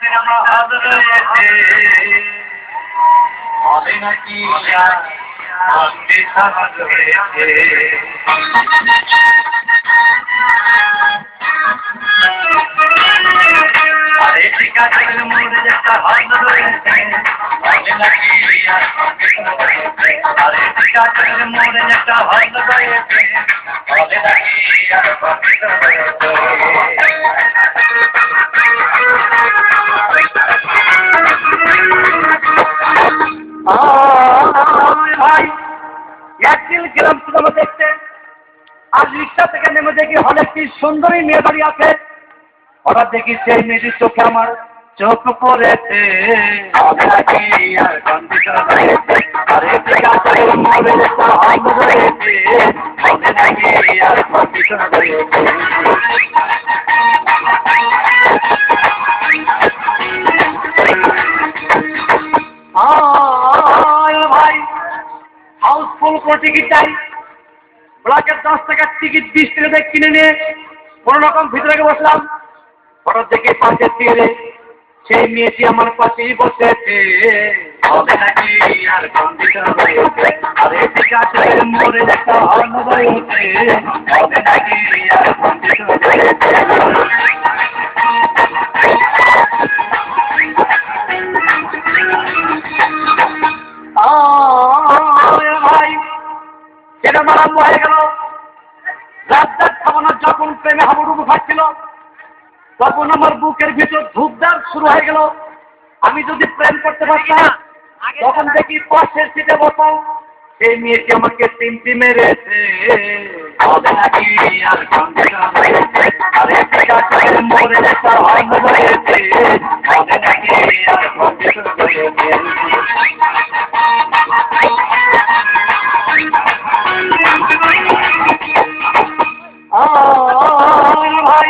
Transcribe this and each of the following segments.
মহাদ রয়েছে হবে নাকি বিছানা রয়েছে আরে ঠিক আছে মোরে একটা হাত রয়েছে হবে নাকি আরে ঠিক আছে মোরে একটা হাত রয়েছে হবে নাকি ভাই একদিন গেলাম সিনেমা দেখতে আর রিক্সা থেকে নেমে দেখি হলে একটি সুন্দরী মেয়ে দাঁড়িয়ে আছে হঠাৎ দেখি সেই মেয়েটির চোখে আমার চোখ পড়েছে আর কন্ডিশন রয়েছে আরে ঠিক আছে মরে একটা হাত রয়েছে হবে নাকি আর কন্ডিশন রয়েছে ভাই হাউসফুল কোনো টিকিট চাই ব্লকের 10 টাকার টিকিট 20 টাকা দিয়ে কিনে নিয়ে কোনো রকম ভিতরে বসলাম হঠাৎ দেখে পাশের টিয়ারে সেই মেয়েটি আমার পাশেই বসেছে হবে নাকি আর কন্ডিশন রয়েছে আরে ঠিক আছে মরে একটা হর্ন রয়েছে হবে নাকি আর কন্ডিশন রয়েছে ভাই সেটা আরম্ভ হয়ে গেল রাত খাবানোর যখন প্রেমে হাবুডুবু খাচ্ছিল তখন আমার বুকের ভিতর ধূপদার শুরু হয়ে গেল আমি যদি প্রেম করতে পারতাম তখন দেখি পাশের সিটে বসো সেই মেয়েটি আমাকে তিনটি মেরেছে হবে নাকি আর আরে ঠিক আছে মরে একটা হর্ন রয়েছে হবে নাকি আর কন্ডিশন রয়েছে ভাই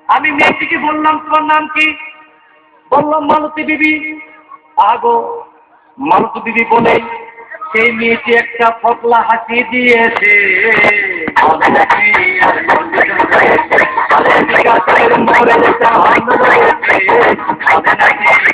আমি মেয়েটিকে বললাম তোমার নাম কি বললাম মালতী বিবি আগো মালতী বিবি বলে সেই মেয়েটি একটা ফকলা হাসি দিয়েছে হবে নাকি আর কন্ডিশন রয়েছে আরে ঠিক আছে মরে একটা হর্ন রয়েছে হবে নাকি